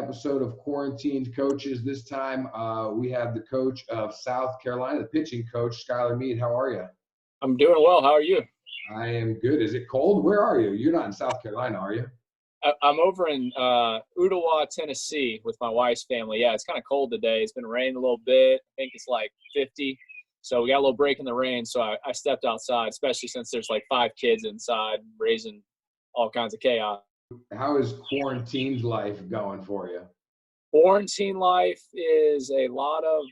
episode of Quarantined Coaches. This time we have the coach of South Carolina, the pitching coach, Skylar Meade. How are you? I'm doing well. How are you? I am good. Is it cold? Where are you? You're not in South Carolina, are you? I'm over in Ottawa, Tennessee with my wife's family. Yeah, it's kind of cold today. It's been raining a little bit. I think it's like 50. So we got a little break in the rain. So I stepped outside, especially since there's like 5 kids inside raising all kinds of chaos. How is quarantine life going for you? Quarantine life is a lot of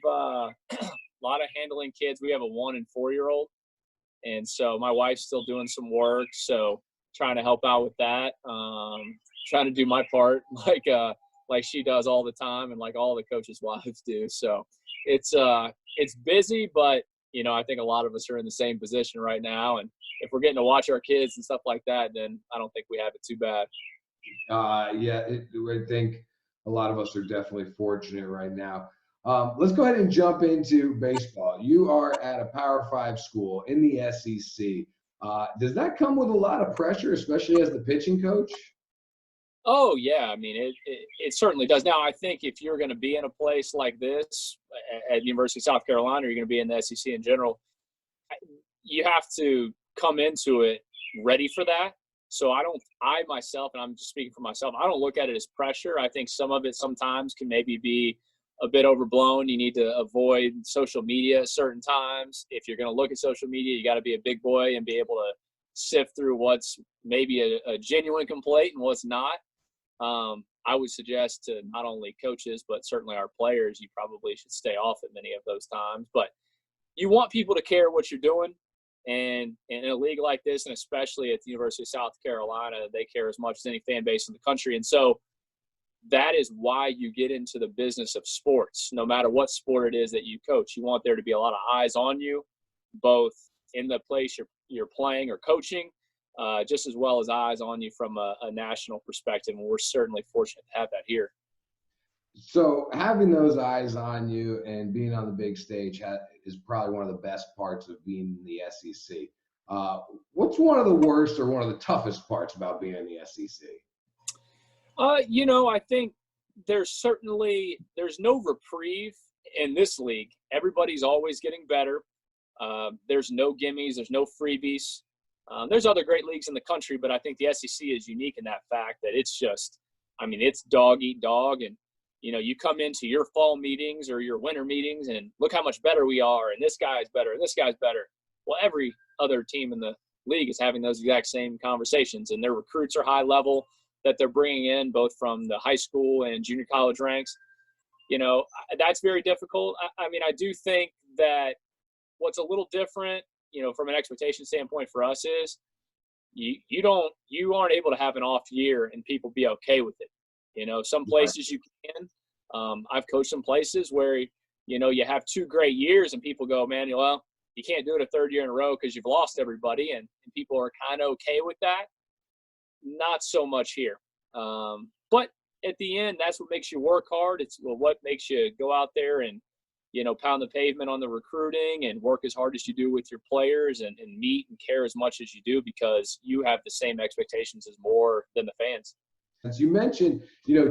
handling kids. We have a 1- and 4-year-old. And so my wife's still doing some work. So trying to help out with that. Trying to do my part like she does all the time and like all the coaches' wives do. So it's busy, but I think a lot of us are in the same position right now. And if we're getting to watch our kids and stuff like that, then I don't think we have it too bad. I think a lot of us are definitely fortunate right now. Let's go ahead and jump into baseball. You are at a Power 5 school in the SEC. Does that come with a lot of pressure, especially as the pitching coach? Oh, yeah. I mean, it certainly does. Now, I think if you're going to be in a place like this at the University of South Carolina, or you're going to be in the SEC in general, you have to come into it ready for that. So I myself, and I'm just speaking for myself, I don't look at it as pressure. I think some of it sometimes can maybe be a bit overblown. You need to avoid social media at certain times. If you're going to look at social media, you got to be a big boy and be able to sift through what's maybe a genuine complaint and what's not. I would suggest to not only coaches, but certainly our players, you probably should stay off at many of those times. But you want people to care what you're doing. And in a league like this, and especially at the University of South Carolina, they care as much as any fan base in the country. And so that is why you get into the business of sports, no matter what sport it is that you coach. You want there to be a lot of eyes on you, both in the place you're playing or coaching, just as well as eyes on you from a national perspective. And we're certainly fortunate to have that here. So having those eyes on you and being on the big stage is probably one of the best parts of being in the SEC. What's one of the worst or one of the toughest parts about being in the SEC? I think there's no reprieve in this league. Everybody's always getting better. There's no gimmies. There's no freebies. There's other great leagues in the country, but I think the SEC is unique in that fact that it's dog eat dog. And, you come into your fall meetings or your winter meetings and look how much better we are. And this guy's better. And this guy's better. Well, every other team in the league is having those exact same conversations, and their recruits are high level that they're bringing in both from the high school and junior college ranks. That's very difficult. I do think that what's a little different, from an expectation standpoint for us is you aren't able to have an off year and people be okay with it. Some places you can. I've coached some places where, you have 2 great years and people go, man, well, you can't do it a 3rd year in a row because you've lost everybody, and people are kind of okay with that. Not so much here. But at the end, that's what makes you work hard. It's what makes you go out there and, pound the pavement on the recruiting and work as hard as you do with your players and meet and care as much as you do, because you have the same expectations as more than the fans. As you mentioned,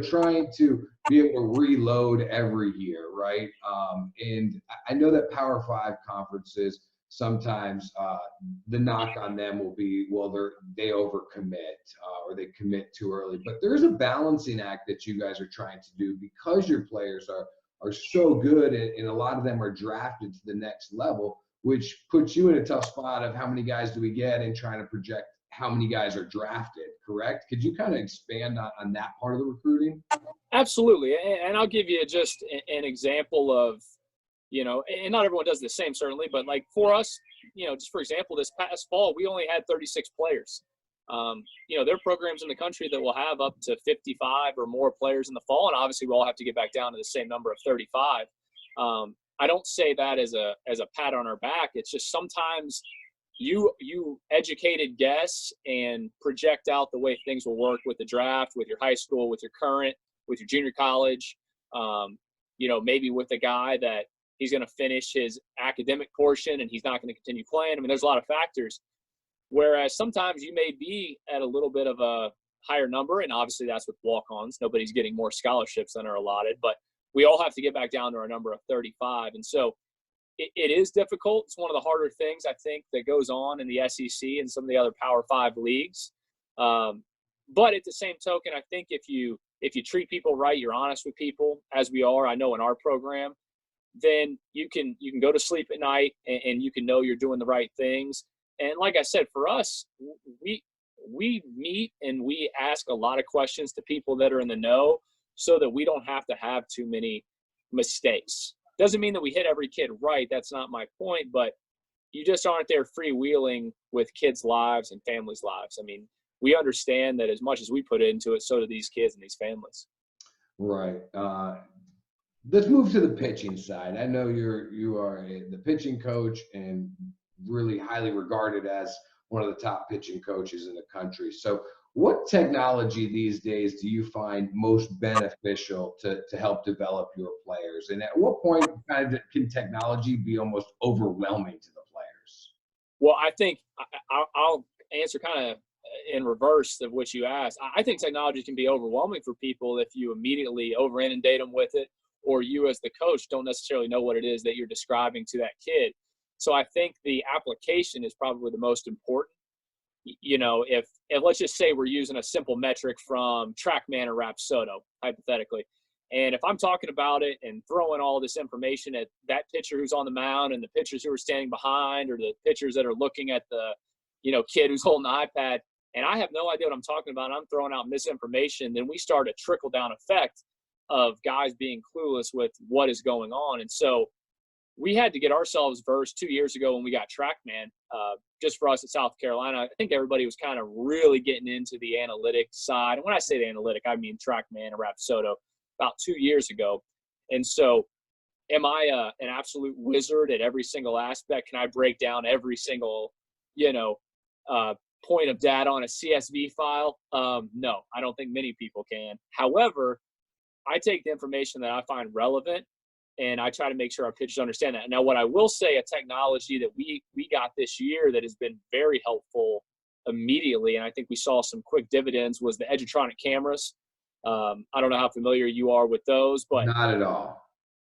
trying to be able to reload every year, right? And I know that Power 5 conferences, sometimes the knock on them will be, well, they overcommit or they commit too early. But there's a balancing act that you guys are trying to do because your players are so good, and a lot of them are drafted to the next level, which puts you in a tough spot of how many guys do we get and trying to project how many guys are drafted, correct? Could you kind of expand on that part of the recruiting? Absolutely. And I'll give you just an example of, and not everyone does the same, certainly, but like for us, just for example, this past fall, we only had 36 players. There are programs in the country that will have up to 55 or more players in the fall, and obviously we all have to get back down to the same number of 35. I don't say that as a pat on our back. It's just sometimes you educated guess and project out the way things will work with the draft, with your high school, with your current, with your junior college, maybe with a guy that he's going to finish his academic portion and he's not going to continue playing. I mean, there's a lot of factors. Whereas sometimes you may be at a little bit of a higher number, and obviously that's with walk-ons. Nobody's getting more scholarships than are allotted, but we all have to get back down to our number of 35. And so it is difficult. It's one of the harder things, I think, that goes on in the SEC and some of the other Power 5 leagues. But at the same token, I think if you treat people right, you're honest with people, as we are, I know in our program, then you can go to sleep at night and you can know you're doing the right things. And like I said, for us, we meet and we ask a lot of questions to people that are in the know so that we don't have to have too many mistakes. Doesn't mean that we hit every kid right. That's not my point, but you just aren't there freewheeling with kids' lives and families' lives. I mean, we understand that as much as we put into it, so do these kids and these families. Right. Let's move to the pitching side. I know you are the pitching coach and really highly regarded as one of the top pitching coaches in the country. So what technology these days do you find most beneficial to help develop your players? And at what point kind of can technology be almost overwhelming to the players? Well, I think I'll answer kind of in reverse of what you asked. I think technology can be overwhelming for people if you immediately over inundate them with it, or you as the coach don't necessarily know what it is that you're describing to that kid. So I think the application is probably the most important. You know, if let's just say we're using a simple metric from TrackMan or Rapsodo, hypothetically, and if I'm talking about it and throwing all this information at that pitcher who's on the mound and the pitchers who are standing behind, or the pitchers that are looking at the, kid who's holding the iPad, and I have no idea what I'm talking about, and I'm throwing out misinformation, then we start a trickle-down effect of guys being clueless with what is going on. And so we had to get ourselves versed 2 years ago when we got TrackMan, just for us at South Carolina. I think everybody was kind of really getting into the analytics side. And when I say the analytic, I mean TrackMan and Rapsodo about 2 years ago. And so am I an absolute wizard at every single aspect? Can I break down every single, point of data on a CSV file? No, I don't think many people can. However, I take the information that I find relevant and I try to make sure our pitchers understand that. Now, what I will say, a technology that we got this year that has been very helpful immediately, and I think we saw some quick dividends, was the Edgertronic cameras. I don't know how familiar you are with those, but not at all.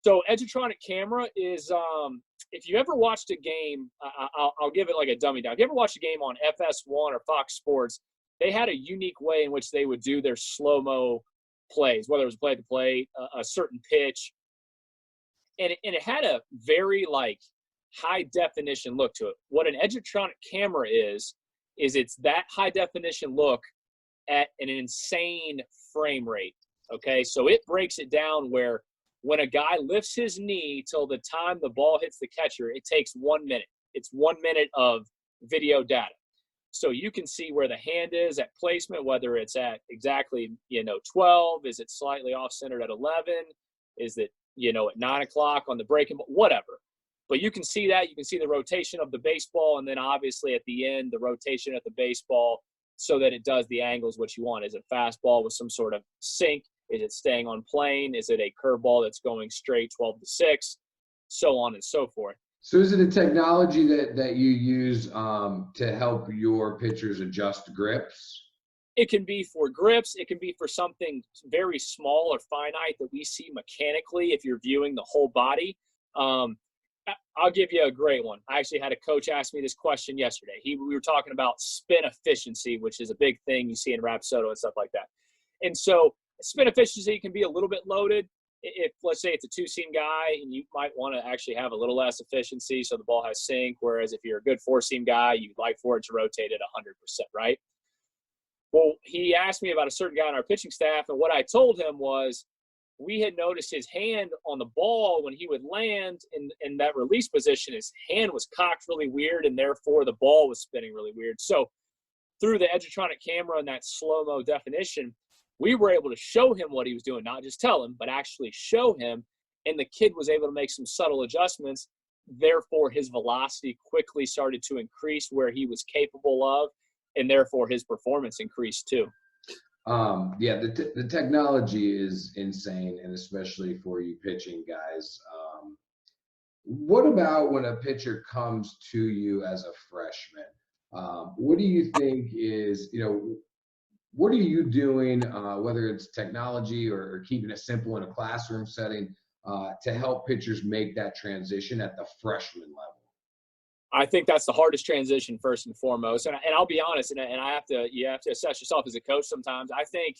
So Edgertronic camera is, if you ever watched a game, I'll give it like a dummy down. If you ever watched a game on FS1 or Fox Sports, they had a unique way in which they would do their slow-mo plays, whether it was play to play, a certain pitch. And it had a very high definition look to it. What an Edgertronic camera is it's that high definition look at an insane frame rate. Okay. So it breaks it down where when a guy lifts his knee till the time the ball hits the catcher, it takes 1 minute. It's 1 minute of video data. So you can see where the hand is at placement, whether it's at exactly, 12, is it slightly off centered at 11? Is it, at 9 o'clock on the breaking ball, whatever. But you can see that. You can see the rotation of the baseball, and then obviously at the end, the rotation of the baseball so that it does the angles what you want. Is it fastball with some sort of sink? Is it staying on plane? Is it a curveball that's going straight 12-6? So on and so forth. So is it a technology that you use to help your pitchers adjust grips? It can be for grips. It can be for something very small or finite that we see mechanically if you're viewing the whole body. I'll give you a great one. I actually had a coach ask me this question yesterday. We were talking about spin efficiency, which is a big thing you see in Rapsodo and stuff like that. And so spin efficiency can be a little bit loaded. If, let's say, it's a two-seam guy, and you might want to actually have a little less efficiency so the ball has sink, whereas if you're a good four-seam guy, you'd like for it to rotate at 100%, right? Well, he asked me about a certain guy on our pitching staff, and what I told him was we had noticed his hand on the ball when he would land in that release position, his hand was cocked really weird, and therefore the ball was spinning really weird. So through the Edgertronic camera and that slow-mo definition, we were able to show him what he was doing, not just tell him, but actually show him, and the kid was able to make some subtle adjustments. Therefore, his velocity quickly started to increase where he was capable of, and therefore his performance increased too. Yeah, the technology is insane, and especially for you pitching guys. What about when a pitcher comes to you as a freshman? What do you think is, what are you doing, whether it's technology or keeping it simple in a classroom setting, to help pitchers make that transition at the freshman level? I think that's the hardest transition first and foremost. And I'll be honest, and you have to assess yourself as a coach sometimes. I think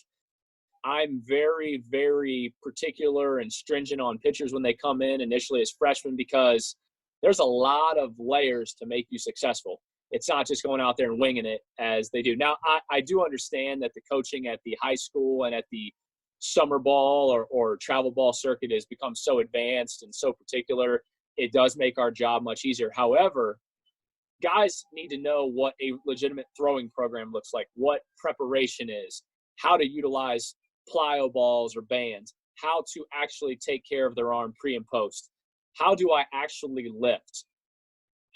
I'm very, very particular and stringent on pitchers when they come in initially as freshmen, because there's a lot of layers to make you successful. It's not just going out there and winging it as they do. Now, I do understand that the coaching at the high school and at the summer ball or travel ball circuit has become so advanced and so particular. It does make our job much easier. However, guys need to know what a legitimate throwing program looks like, what preparation is, how to utilize plyo balls or bands, how to actually take care of their arm pre and post. How do I actually lift?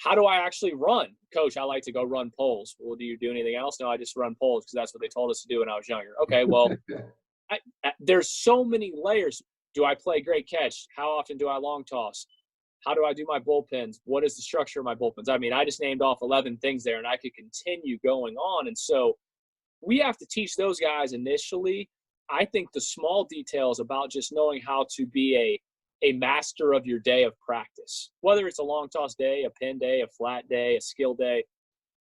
How do I actually run? Coach, I like to go run poles. Well, do you do anything else? No, I just run poles because that's what they told us to do when I was younger. Okay, well, there's so many layers. Do I play great catch? How often do I long toss? How do I do my bullpens? What is the structure of my bullpens? I mean, I just named off 11 things there, and I could continue going on. And so we have to teach those guys initially. I think the small details about just knowing how to be a master of your day of practice, whether it's a long toss day, a pin day, a flat day, a skill day.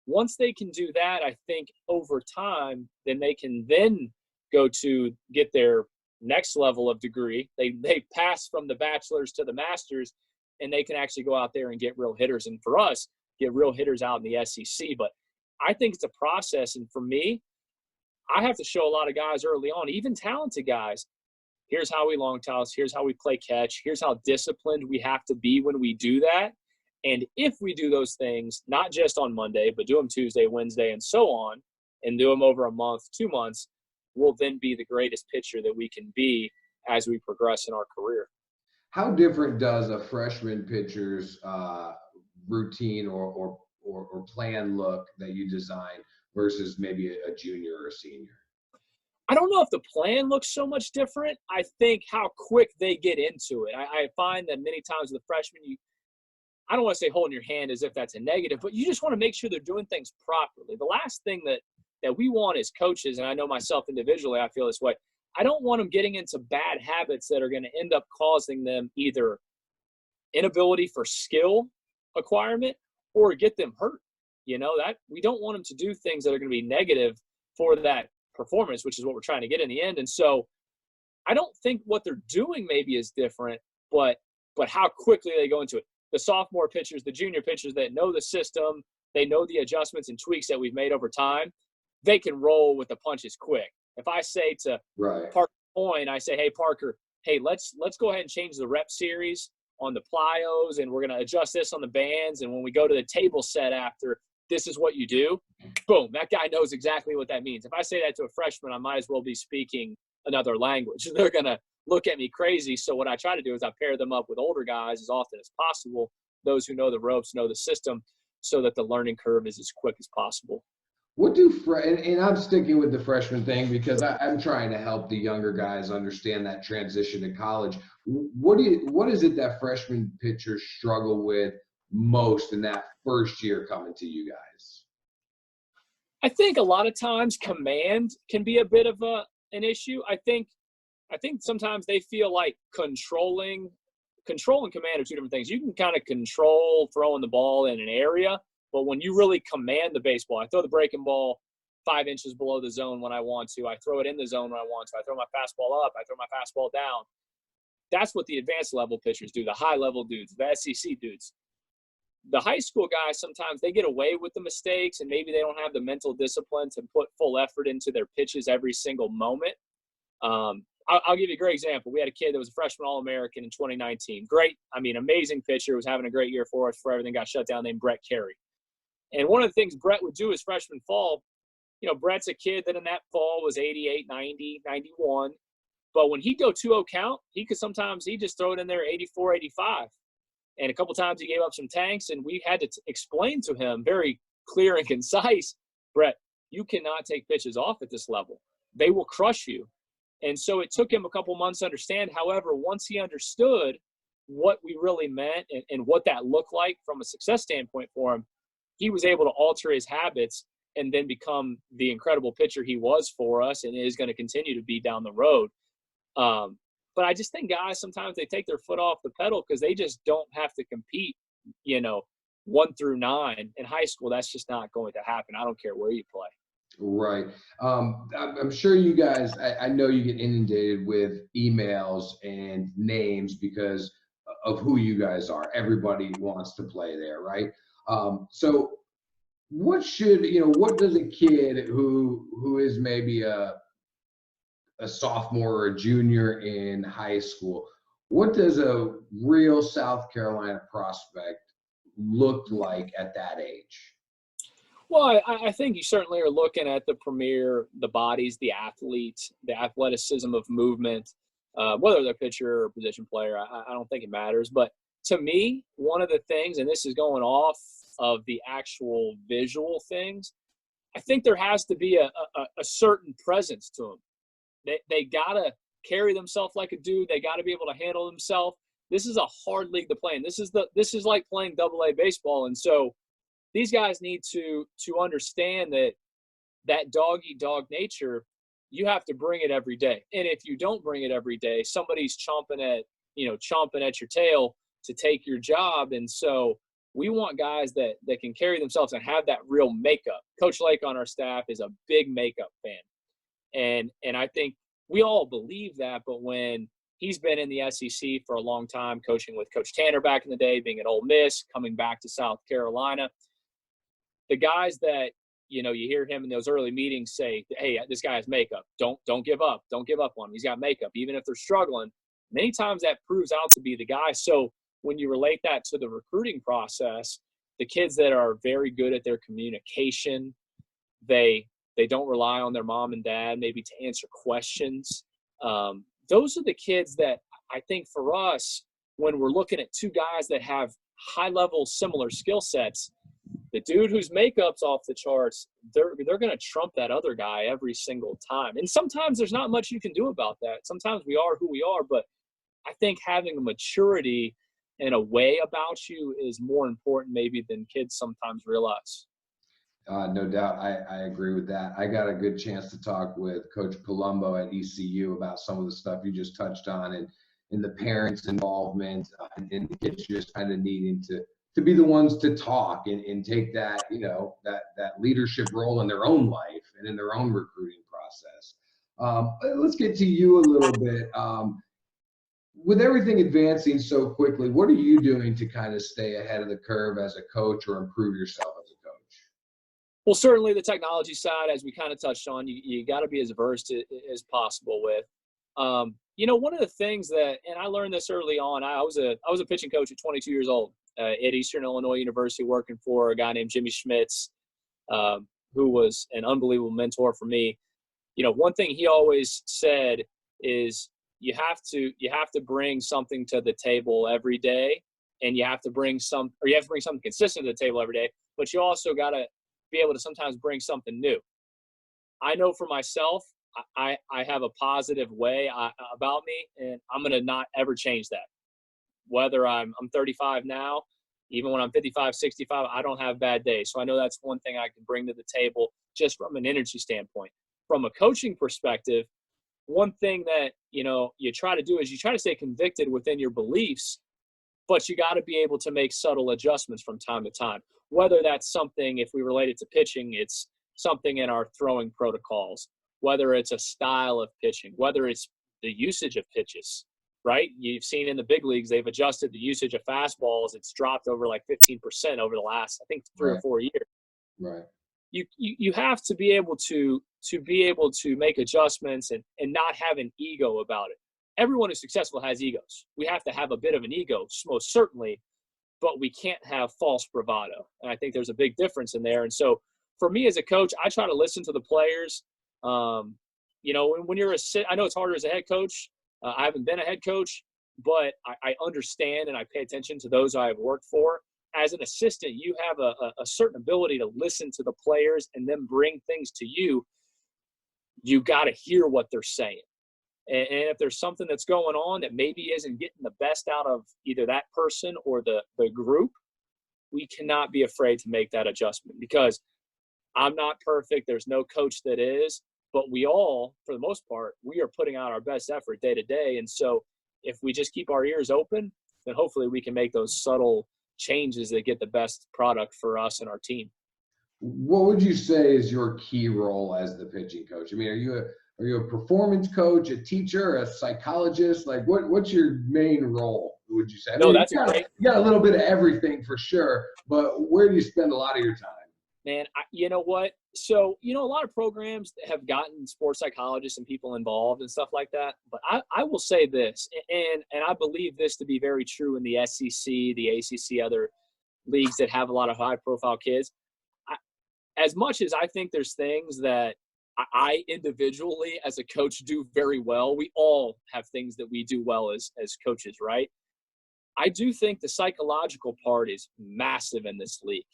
Once they can do that, I think over time, then they can then go to get their next level of degree. They pass from the bachelor's to the master's, and they can actually go out there and get real hitters. And for us, get real hitters out in the SEC. But I think it's a process. And for me, I have to show a lot of guys early on, even talented guys, here's how we long toss, here's how we play catch, here's how disciplined we have to be when we do that. And if we do those things, not just on Monday, but do them Tuesday, Wednesday, and so on, and do them over a month, 2 months, we'll then be the greatest pitcher that we can be as we progress in our career. How different does a freshman pitcher's routine or plan look that you design versus maybe a junior or a senior? I don't know if the plan looks so much different. I think how quick they get into it. I find that many times with the freshmen, I don't want to say holding your hand as if that's a negative, but you just want to make sure they're doing things properly. The last thing that we want as coaches, and I know myself individually, I feel this way, I don't want them getting into bad habits that are going to end up causing them either inability for skill acquirement or get them hurt. You know, that we don't want them to do things that are going to be negative for that performance, which is what we're trying to get in the end. And so I don't think what they're doing maybe is different, but how quickly they go into it. The sophomore pitchers, the junior pitchers that know the system, they know the adjustments and tweaks that we've made over time, they can roll with the punches quick. If I say to Parker Coyne, I say, hey, Parker, hey, let's go ahead and change the rep series on the plyos, and we're going to adjust this on the bands. And when we go to the table set after, this is what you do. Boom, that guy knows exactly what that means. If I say that to a freshman, I might as well be speaking another language. They're going to look at me crazy. So what I try to do is I pair them up with older guys as often as possible, those who know the ropes, know the system, so that the learning curve is as quick as possible. What do and I'm sticking with the freshman thing because I'm trying to help the younger guys understand that transition to college. What is it that freshman pitchers struggle with most in that first year coming to you guys? I think a lot of times command can be a bit of an issue. I think sometimes they feel like control and command are two different things. You can kind of control throwing the ball in an area, but when you really command the baseball, I throw the breaking ball 5 inches below the zone when I want to. I throw it in the zone when I want to. I throw my fastball up. I throw my fastball down. That's what the advanced level pitchers do, the high level dudes, the SEC dudes. The high school guys, sometimes they get away with the mistakes and maybe they don't have the mental discipline to put full effort into their pitches every single moment. I'll give you a great example. We had a kid that was a freshman All-American in 2019. Great, amazing pitcher, was having a great year for us before everything got shut down, named Brett Carey. And one of the things Brett would do his freshman fall, Brett's a kid that in that fall was 88, 90, 91. But when he'd go 2-0 count, he'd just throw it in there 84, 85. And a couple times he gave up some tanks, and we had to explain to him very clear and concise, Brett, you cannot take pitches off at this level. They will crush you. And so it took him a couple months to understand. However, once he understood what we really meant and what that looked like from a success standpoint for him, he was able to alter his habits and then become the incredible pitcher he was for us and is going to continue to be down the road. But I just think guys, sometimes they take their foot off the pedal because they just don't have to compete, 1 through 9 in high school. That's just not going to happen. I don't care where you play. Right. I'm sure you guys, I know you get inundated with emails and names because of who you guys are. Everybody wants to play there, right? So what does a kid who is maybe a sophomore or a junior in high school, what does a real South Carolina prospect look like at that age? Well, I think you certainly are looking at the premier, the bodies, the athletes, the athleticism of movement, whether they're pitcher or position player. I don't think it matters. But to me, one of the things, and this is going off of the actual visual things, I think there has to be a certain presence to them. They got to carry themselves like a dude. They got to be able to handle themselves. This is a hard league to play in. This is like playing AA baseball. And so these guys need to understand that dog-eat-dog nature, you have to bring it every day. And if you don't bring it every day, somebody's chomping at your tail to take your job. And so we want guys that can carry themselves and have that real makeup. Coach Lake on our staff is a big makeup fan. And I think we all believe that, but when he's been in the SEC for a long time, coaching with Coach Tanner back in the day, being at Ole Miss, coming back to South Carolina, the guys that, you hear him in those early meetings say, hey, this guy has makeup. Don't give up. Don't give up on him. He's got makeup, even if they're struggling. Many times that proves out to be the guy. So when you relate that to the recruiting process, the kids that are very good at their communication, they don't rely on their mom and dad maybe to answer questions. Those are the kids that I think for us, when we're looking at two guys that have high-level similar skill sets, the dude whose makeup's off the charts, they're going to trump that other guy every single time. And sometimes there's not much you can do about that. Sometimes we are who we are, but I think having a maturity and a way about you is more important maybe than kids sometimes realize. No doubt. I agree with that. I got a good chance to talk with Coach Palumbo at ECU about some of the stuff you just touched on and the parents' involvement and the kids just kind of needing to be the ones to talk and take that, that leadership role in their own life and in their own recruiting process. Let's get to you a little bit. With everything advancing so quickly, what are you doing to kind of stay ahead of the curve as a coach or improve yourself as a coach? Well, certainly the technology side, as we kind of touched on, you got to be as versed as possible with. One of the things that, and I learned this early on, I was a pitching coach at 22 years old at Eastern Illinois University, working for a guy named Jimmy Schmitz, who was an unbelievable mentor for me. One thing he always said is you have to bring something to the table every day, and you have to bring something consistent to the table every day, but you also got to be able to sometimes bring something new. I know for myself, I have a positive way about me, and I'm going to not ever change that. Whether I'm 35 now, even when I'm 55, 65, I don't have bad days. So I know that's one thing I can bring to the table just from an energy standpoint. From a coaching perspective, one thing that, you try to do is you try to stay convicted within your beliefs, but you got to be able to make subtle adjustments from time to time. Whether that's something, if we relate it to pitching, it's something in our throwing protocols, whether it's a style of pitching, whether it's the usage of pitches, right? You've seen in the big leagues, they've adjusted the usage of fastballs. It's dropped over like 15% over the last, I think, 3 or 4 years. Right. You have to be able to make adjustments and not have an ego about it. Everyone who's successful has egos. We have to have a bit of an ego, most certainly, but we can't have false bravado. And I think there's a big difference in there. And so for me as a coach, I try to listen to the players. When you're I know it's harder as a head coach. I haven't been a head coach, but I understand and I pay attention to those I have worked for. As an assistant, you have a certain ability to listen to the players and then bring things to you. You got to hear what they're saying. And if there's something that's going on that maybe isn't getting the best out of either that person or the group, we cannot be afraid to make that adjustment, because I'm not perfect. There's no coach that is, but we all, for the most part, we are putting out our best effort day to day. And so if we just keep our ears open, then hopefully we can make those subtle changes that get the best product for us and our team. What would you say is your key role as the pitching coach? I mean, are you a performance coach, a teacher, a psychologist? Like, what's your main role, would you say? I No, mean, that's you got a little bit of everything for sure, but where do you spend a lot of your time? Man, you know what? So, a lot of programs have gotten sports psychologists and people involved and stuff like that. But I will say this, and I believe this to be very true in the SEC, the ACC, other leagues that have a lot of high-profile kids. As much as I think there's things that I individually as a coach do very well, we all have things that we do well as coaches, right? I do think the psychological part is massive in this league.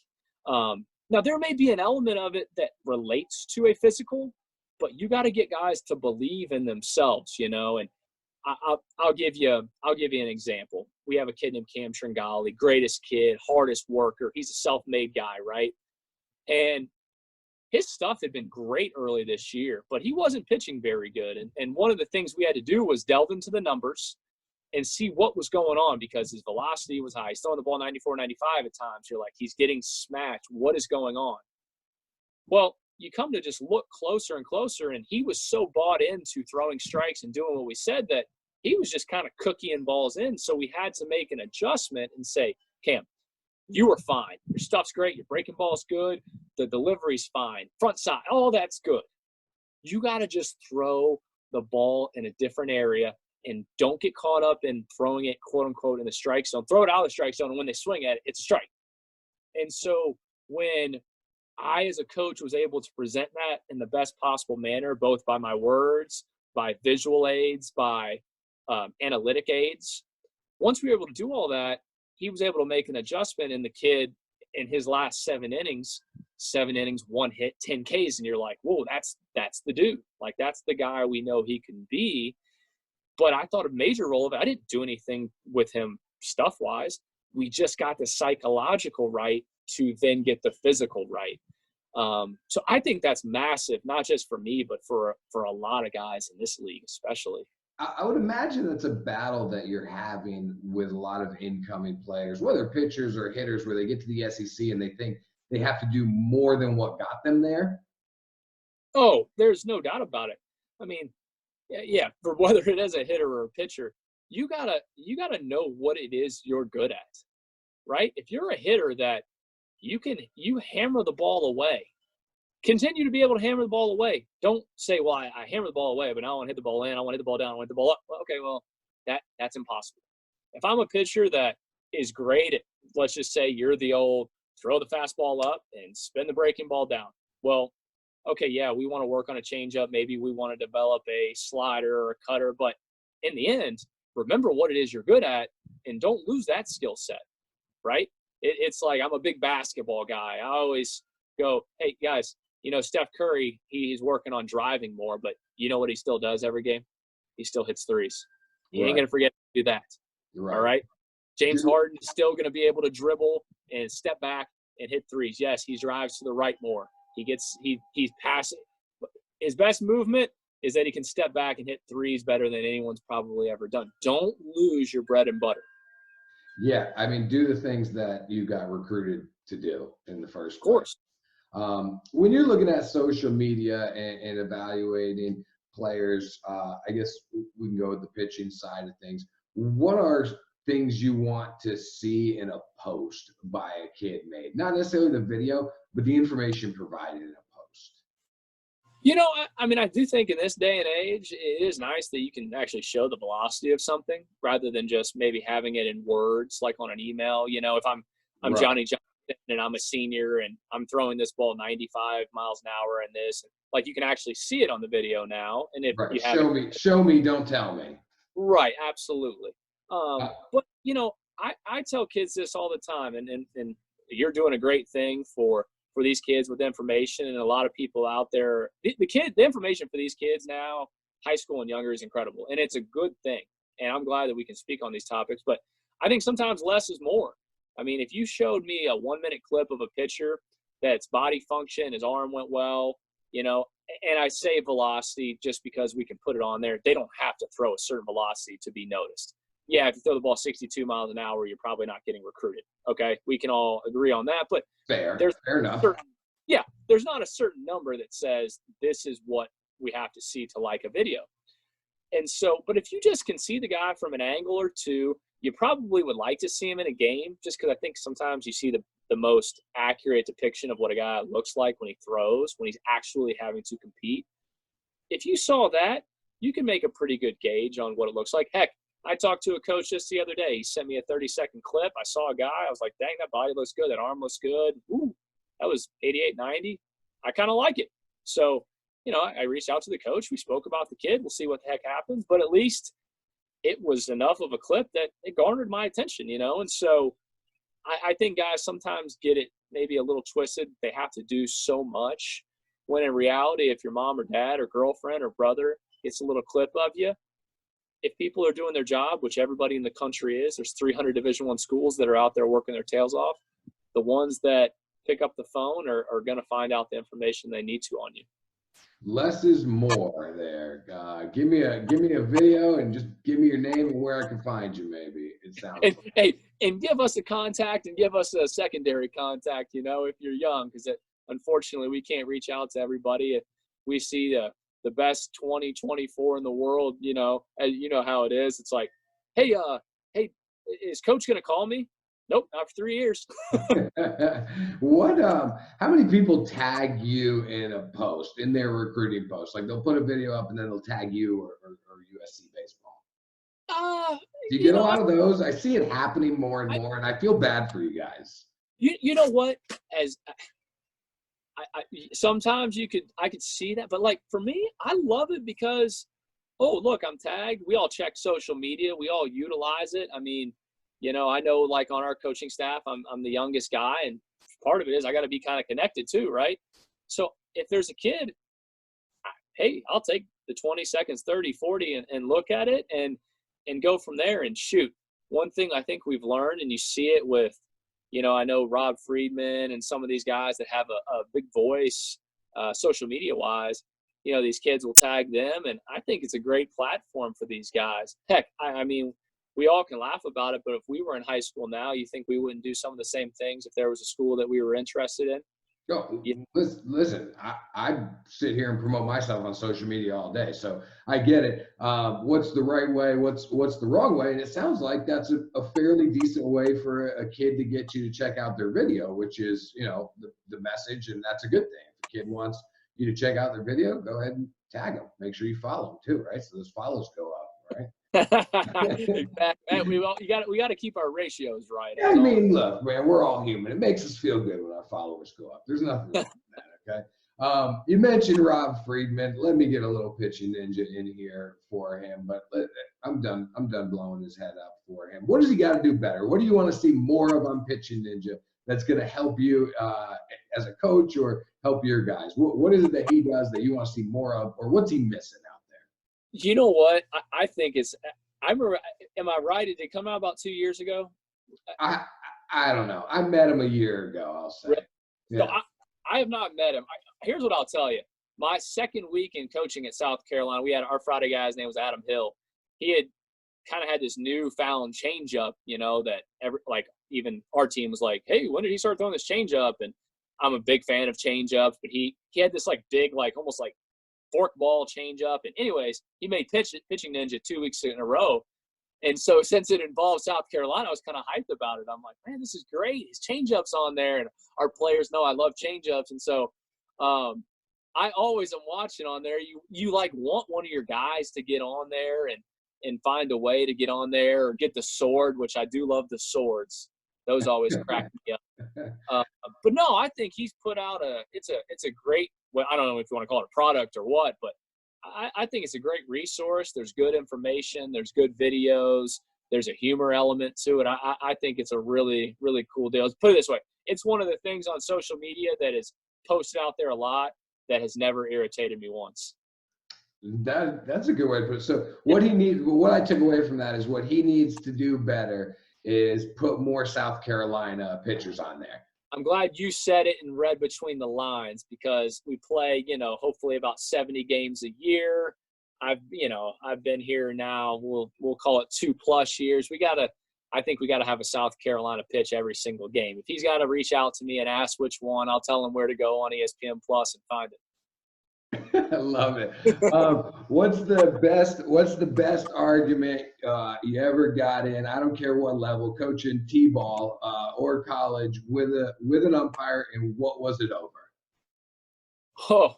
Now, there may be an element of it that relates to a physical, but you got to get guys to believe in themselves, and I'll give you an example. We have a kid named Cam Tringali, greatest kid, hardest worker. He's a self-made guy, right? And his stuff had been great early this year, but he wasn't pitching very good. And one of the things we had to do was delve into the numbers and see what was going on, because his velocity was high. He's throwing the ball 94, 95 at times. You're like, he's getting smacked. What is going on? Well, you come to just look closer and closer, and he was so bought into throwing strikes and doing what we said that he was just kind of cookieing balls in. So we had to make an adjustment and say, Cam, you are fine. Your stuff's great. Your breaking ball's good. The delivery's fine. Front side, all that's good. You got to just throw the ball in a different area and don't get caught up in throwing it, quote unquote, in the strike zone. Throw it out of the strike zone, and when they swing at it, it's a strike. And so when I, as a coach, was able to present that in the best possible manner, both by my words, by visual aids, by analytic aids, once we were able to do all that, he was able to make an adjustment, and the kid in his last 7 innings, 1 hit, 10 Ks, and you're like, whoa, that's the dude. Like, that's the guy we know he can be. But I thought a major role of it, I didn't do anything with him stuff-wise. We just got the psychological right to then get the physical right. So I think that's massive, not just for me, but for a lot of guys in this league especially. I would imagine that's a battle that you're having with a lot of incoming players, whether pitchers or hitters, where they get to the SEC and they think they have to do more than what got them there. Oh, there's no doubt about it. I mean, yeah, for whether it is a hitter or a pitcher, you gotta know what it is you're good at, right? If you're a hitter that you hammer the ball away, continue to be able to hammer the ball away. Don't say, well, I hammer the ball away, but now I want to hit the ball in, I want to hit the ball down, I want to hit the ball up. Well, okay, well, that's impossible. If I'm a pitcher that is great at, let's just say you're the old throw the fastball up and spin the breaking ball down. Well, okay, yeah, we want to work on a changeup. Maybe we want to develop a slider or a cutter. But in the end, remember what it is you're good at and don't lose that skill set, right? It's like I'm a big basketball guy. I always go, hey, guys, Steph Curry, he's working on driving more, but you know what he still does every game? He still hits threes. He ain't going to forget to do that. Right. All right? James Harden is still going to be able to dribble and step back and hit threes. Yes, he drives to the right more. He's passing. His best movement is that he can step back and hit threes better than anyone's probably ever done. Don't lose your bread and butter. Yeah, I mean, do the things that you got recruited to do in the first place. Of course. When you're looking at social media and evaluating players, I guess we can go with the pitching side of things. What are things you want to see in a post by a kid made? Not necessarily the video, but the information provided in a post. I mean, I do think in this day and age, it is nice that you can actually show the velocity of something rather than just maybe having it in words, like on an email. If I'm right. Johnny Johnson and I'm a senior and I'm throwing this ball 95 miles an hour and this, like you can actually see it on the video now. And if right. you have show me, don't tell me. Right. Absolutely. But I tell kids this all the time, and you're doing a great thing for these kids with information, and a lot of people out there. The information for these kids now, high school and younger, is incredible, and it's a good thing. And I'm glad that we can speak on these topics. But I think sometimes less is more. I mean, if you showed me a 1-minute clip of a pitcher that's body function, his arm went well, you know. And I say velocity just because we can put it on there. They don't have to throw a certain velocity to be noticed. Yeah, if you throw the ball 62 miles an hour, you're probably not getting recruited. Okay, we can all agree on that. But Fair enough. There's not a certain number that says this is what we have to see to like a video. And so, but if you just can see the guy from an angle or two, you probably would like to see him in a game, just because I think sometimes you see the most accurate depiction of what a guy looks like when he throws, when he's actually having to compete. If you saw that, you can make a pretty good gauge on what it looks like. Heck, I talked to a coach just the other day. He sent me a 30-second clip. I saw a guy. I was like, dang, that body looks good. That arm looks good. Ooh, that was 88, 90. I kind of like it. So, you know, I reached out to the coach. We spoke about the kid. We'll see what the heck happens. But at least it was enough of a clip that it garnered my attention, you know. And so I think guys sometimes get it maybe a little twisted. They have to do so much when in reality, if your mom or dad or girlfriend or brother gets a little clip of you, if people are doing their job, which everybody in the country is, there's 300 Division I schools that are out there working their tails off. The ones that pick up the phone are going to find out the information they need to on you. Less is more there. Give me a video and just give me your name and where I can find you. Maybe it sounds. And give us a contact and give us a secondary contact. You know, if you're young, because unfortunately we can't reach out to everybody. If we see the best 2024 in the world, you know how it is. It's like, hey, is coach going to call me? Nope, not for 3 years. How many people tag you in a post, in their recruiting post? Like they'll put a video up and then they'll tag you or USC baseball. Do you get a lot of those? I see it happening more and more, and I feel bad for you guys. You know what? As I sometimes I could see that, but like for me, I love it because, oh, look, I'm tagged. We all check social media. We all utilize it. I mean, you know, I know like on our coaching staff, I'm the youngest guy, and part of it is I got to be kind of connected too, right? So if there's a kid, hey, I'll take the 20 seconds, 30, 40 and look at it and go from there and shoot. One thing I think we've learned, and you see it with, you know, I know Rob Friedman and some of these guys that have a big voice social media wise, you know, these kids will tag them, and I think it's a great platform for these guys. Heck, I mean, we all can laugh about it, but if we were in high school now, you think we wouldn't do some of the same things if there was a school that we were interested in? Oh, listen, I sit here and promote myself on social media all day, so I get it. What's the right way? What's the wrong way? And it sounds like that's a fairly decent way for a kid to get you to check out their video, which is, you know, the message, and that's a good thing. If a kid wants you to check out their video, go ahead and tag them. Make sure you follow them too, right? So those follows go up, right? Exactly. We got to keep our ratios right. I mean, look, man, we're all human. It makes us feel good when our followers go up. There's nothing wrong with that, okay? You mentioned Rob Friedman. Let me get a little pitching ninja in here for him, but I'm done blowing his head up for him. What does he got to do better? What do you want to see more of on pitching ninja that's going to help you as a coach or help your guys? What is it that he does that you want to see more of, or what's he missing out there? You know what? I think I remember, am I right? Did it come out about 2 years ago? I don't know. I met him a year ago, I'll say. Really? Yeah. So I have not met him. Here's what I'll tell you. My second week in coaching at South Carolina, we had our Friday guy's name was Adam Hill. He had kind of had this newfound changeup, you know, that even our team was like, hey, when did he start throwing this changeup? And I'm a big fan of changeups, but he had this like big, like almost like fork ball changeup. And anyways, he made pitching ninja 2 weeks in a row. And so since it involved South Carolina, I was kind of hyped about it. I'm like, man, this is great. His changeup's on there. And our players know I love changeups. And so I always am watching on there. You like want one of your guys to get on there and find a way to get on there or get the sword, which I do love the swords. Those always crack me up. But no, I think he's put out it's a great, well, I don't know if you want to call it a product or what, but I think it's a great resource. There's good information. There's good videos. There's a humor element to it. I think it's a really, really cool deal. Let's put it this way. It's one of the things on social media that is posted out there a lot that has never irritated me once. That's a good way to put it. So what I took away from that is what he needs to do better is put more South Carolina pitchers on there. I'm glad you said it and read between the lines, because we play, hopefully about 70 games a year. I've been here now, we'll call it 2+ years. I think we got to have a South Carolina pitch every single game. If he's got to reach out to me and ask which one, I'll tell him where to go on ESPN Plus and find it. I love it. What's the best argument you ever got in? I don't care what level, coaching T-ball or college, with an umpire, and what was it over? Oh,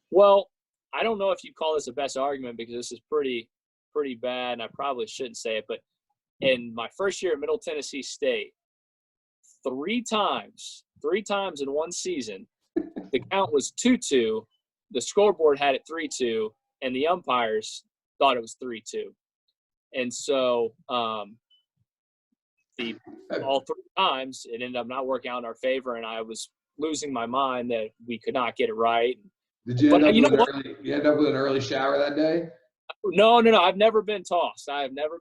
well, I don't know if you call this a best argument, because this is pretty bad, and I probably shouldn't say it, but in my first year at Middle Tennessee State, three times in one season, the count was 2-2. The scoreboard had it 3-2, and the umpires thought it was 3-2. And so all 3 times, it ended up not working out in our favor, and I was losing my mind that we could not get it right. Did you end up with an early shower that day? No. I've never been tossed. I've gotten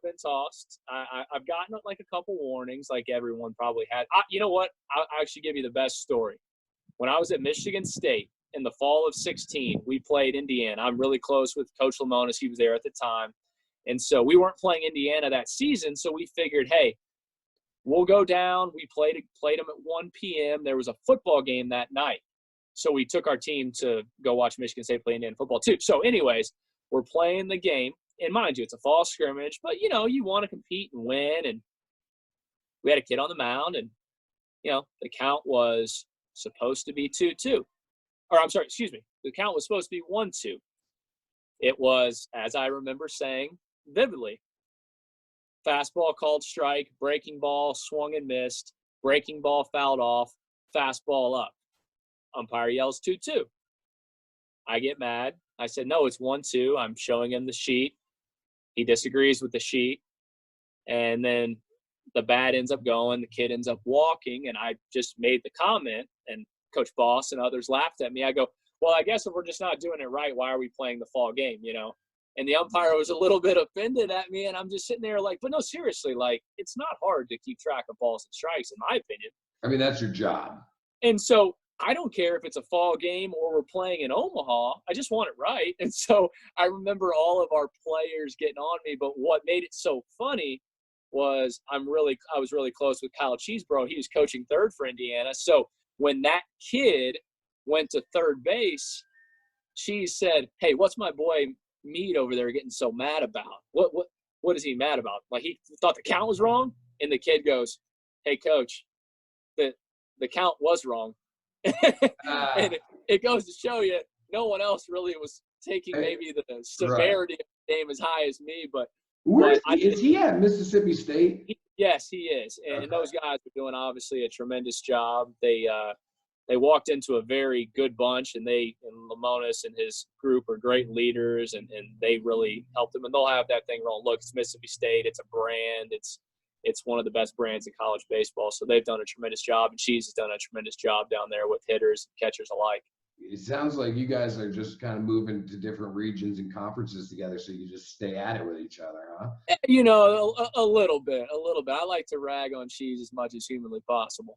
like a couple warnings, like everyone probably had. You know what? I'll actually give you the best story. When I was at Michigan State in the fall of 2016, we played Indiana. I'm really close with Coach Lamonis. He was there at the time. And so we weren't playing Indiana that season, so we figured, hey, we'll go down. We played them at 1 p.m. There was a football game that night. So we took our team to go watch Michigan State play Indiana football too. So anyways, we're playing the game. And mind you, it's a fall scrimmage, but, you want to compete and win. And we had a kid on the mound, and, the count was supposed to be 2-2. Or I'm sorry, excuse me. The count was supposed to be 1-2. It was, as I remember saying vividly, fastball called strike, breaking ball swung and missed, breaking ball fouled off, fastball up. Umpire yells 2-2. I get mad. I said, no, it's 1-2. I'm showing him the sheet. He disagrees with the sheet. And then the bat ends up going. The kid ends up walking. And I just made the comment, and Coach Boss and others laughed at me. I go, well, I guess if we're just not doing it right, why are we playing the fall game, And the umpire was a little bit offended at me. And I'm just sitting there like, but no, seriously, like, it's not hard to keep track of balls and strikes, in my opinion. I mean, that's your job. And so I don't care if it's a fall game or we're playing in Omaha. I just want it right. And so I remember all of our players getting on me. But what made it so funny was I was really close with Kyle Cheeseborough. He was coaching third for Indiana. So when that kid went to third base, Cheese said, hey, what's my boy Meade over there getting so mad about? What is he mad about? Like, he thought the count was wrong? And the kid goes, hey, coach, the count was wrong. And it goes to show you, no one else really was taking maybe the severity of the game as high as me. But is he at Mississippi State? Yes, he is. And those guys are doing obviously a tremendous job. They walked into a very good bunch, and Lamonis and his group are great leaders, and they really helped them. And they'll have that thing rolling. Look, it's Mississippi State. It's a brand. It's one of the best brands in college baseball. So they've done a tremendous job, and Cheese has done a tremendous job down there with hitters and catchers alike. It sounds like you guys are just kind of moving to different regions and conferences together, so you just stay at it with each other, huh? A little bit. I like to rag on Cheese as much as humanly possible.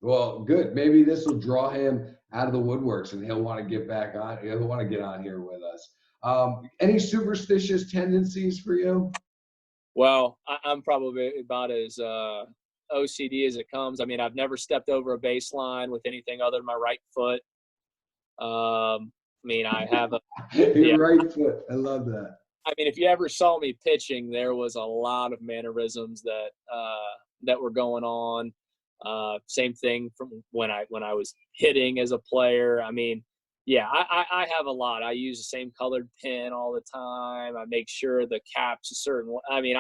Well, good. Maybe this will draw him out of the woodworks, and he'll want to get back on. He'll want to get on here with us. Any superstitious tendencies for you? Well, I'm probably about as OCD as it comes. I mean, I've never stepped over a baseline with anything other than my right foot. I have your right foot. I love that. I mean, if you ever saw me pitching, there was a lot of mannerisms that were going on. Same thing from when I was hitting as a player. I mean, yeah, I have a lot. I use the same colored pen all the time. I make sure the cap's a certain one. I mean,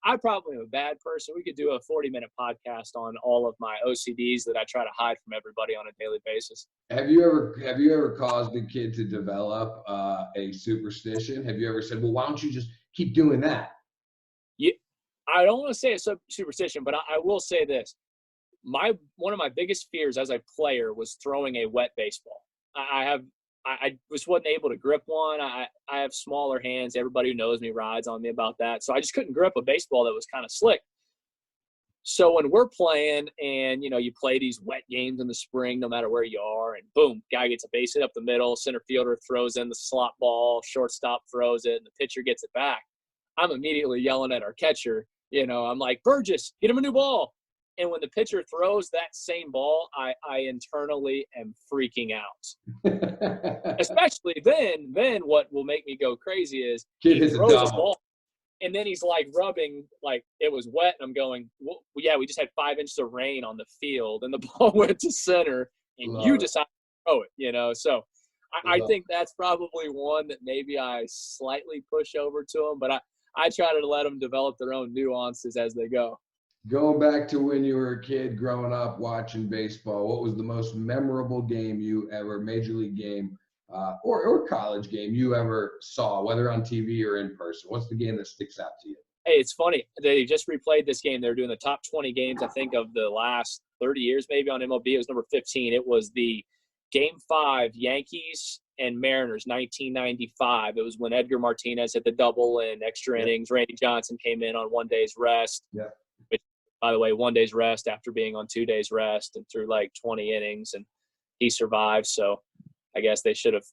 I probably am a bad person. We could do a 40-minute podcast on all of my OCDs that I try to hide from everybody on a daily basis. Have you ever caused a kid to develop a superstition? Have you ever said, well, why don't you just keep doing that? Yeah, I don't want to say it's a superstition, but I will say this. One of my biggest fears as a player was throwing a wet baseball. I wasn't able to grip one. I have smaller hands. Everybody who knows me rides on me about that. So I just couldn't grip a baseball that was kind of slick. So when we're playing and, you play these wet games in the spring, no matter where you are, and boom, guy gets a base hit up the middle, center fielder throws in the slot ball, shortstop throws it, and the pitcher gets it back. I'm immediately yelling at our catcher. I'm like, Burgess, get him a new ball. And when the pitcher throws that same ball, I internally am freaking out. Especially then what will make me go crazy is he throws his ball, and then he's like rubbing, like it was wet, and I'm going, well, yeah, we just had 5 inches of rain on the field, and the ball went to center, and you decided to throw it, So I think that's probably one that maybe I slightly push over to them, but I try to let them develop their own nuances as they go. Going back to when you were a kid growing up watching baseball, what was the most memorable game you ever, major league game or college game you ever saw, whether on TV or in person? What's the game that sticks out to you? Hey, it's funny. They just replayed this game. They were doing the top 20 games, I think, of the last 30 years maybe on MLB. It was number 15. It was the Game 5, Yankees and Mariners, 1995. It was when Edgar Martinez hit the double in extra innings. Randy Johnson came in on 1 day's rest. Yeah. By the way, 1 day's rest after being on 2 days rest and threw like 20 innings, and he survived. So I guess they should have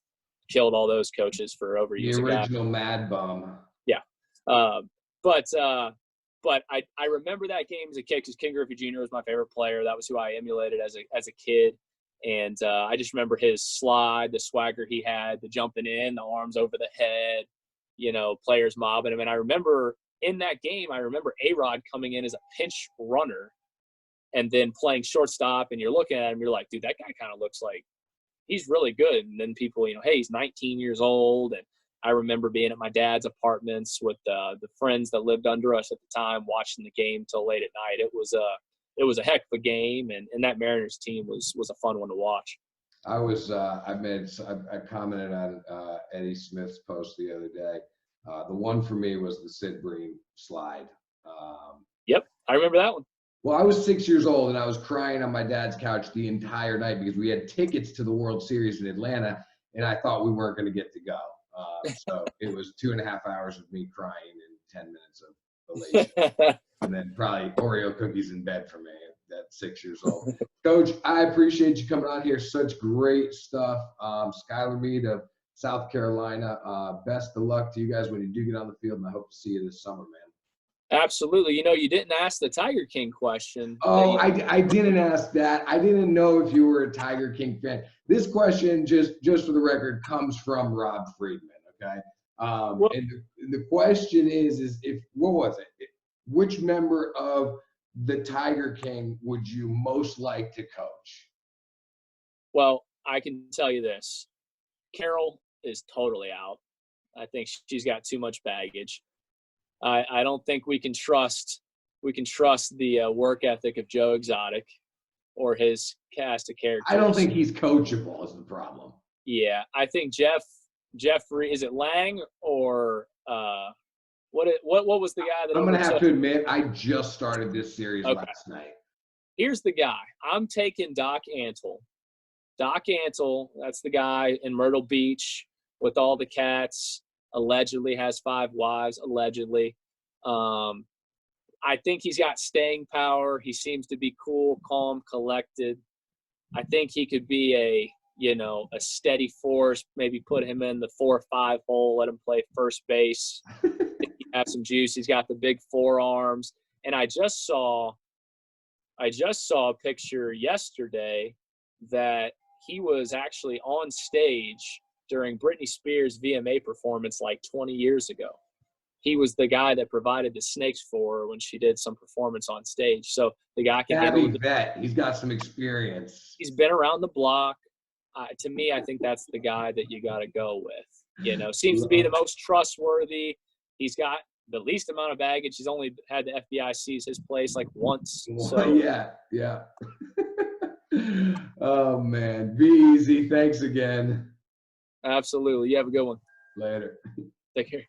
killed all those coaches for overusing the original Mad Bum. Yeah. But I remember that game as a kid because Ken Griffey Jr. was my favorite player. That was who I emulated as a kid. And I just remember his slide, the swagger he had, the jumping in, the arms over the head, players mobbing him. And I remember in that game, I remember A-Rod coming in as a pinch runner and then playing shortstop, and you're looking at him, you're like, dude, that guy kind of looks like he's really good. And then people, hey, he's 19 years old. And I remember being at my dad's apartments with the friends that lived under us at the time, watching the game till late at night. It was a heck of a game, and that Mariners team was a fun one to watch. I commented on Eddie Smith's post the other day. The one for me was the Sid Bream slide. Yep, I remember that one. Well, I was 6 years old, and I was crying on my dad's couch the entire night because we had tickets to the World Series in Atlanta, and I thought we weren't going to get to go. So it was 2.5 hours of me crying and 10 minutes of elation. And then probably Oreo cookies in bed for me at 6 years old. Coach, I appreciate you coming on here. Such great stuff. Skylar Meade of South Carolina. Best of luck to you guys when you do get on the field, and I hope to see you this summer, man. Absolutely. You didn't ask the Tiger King question. Oh, I didn't ask that. I didn't know if you were a Tiger King fan. This question, just for the record, comes from Rob Friedman, okay? And the question is if what was it? Which member of the Tiger King would you most like to coach? Well, I can tell you this. Carol is totally out. I think she's got too much baggage. I don't think we can trust the work ethic of Joe Exotic or his cast of characters. I don't think he's coachable is the problem. Yeah, I think Jeffrey, is it Lang or what was the guy that I'm going to have to admit I just started this series last night. Here's the guy. I'm taking Doc Antle. Doc Antle, that's the guy in Myrtle Beach with all the cats. Allegedly has 5 wives, allegedly. I think he's got staying power. He seems to be cool, calm, collected. I think he could be a steady force, maybe put him in the 4 or 5 hole, let him play first base. He has some juice. He's got the big forearms. And I just saw a picture yesterday that he was actually on stage during Britney Spears' VMA performance like 20 years ago. He was the guy that provided the snakes for her when she did some performance on stage. So the guy can handle vet. He's got some experience. He's been around the block. To me, I think that's the guy that you got to go with. Seems to be the most trustworthy. He's got the least amount of baggage. He's only had the FBI seize his place like once. So yeah. Oh man, be easy. Thanks again. Absolutely. You have a good one. Later. Take care.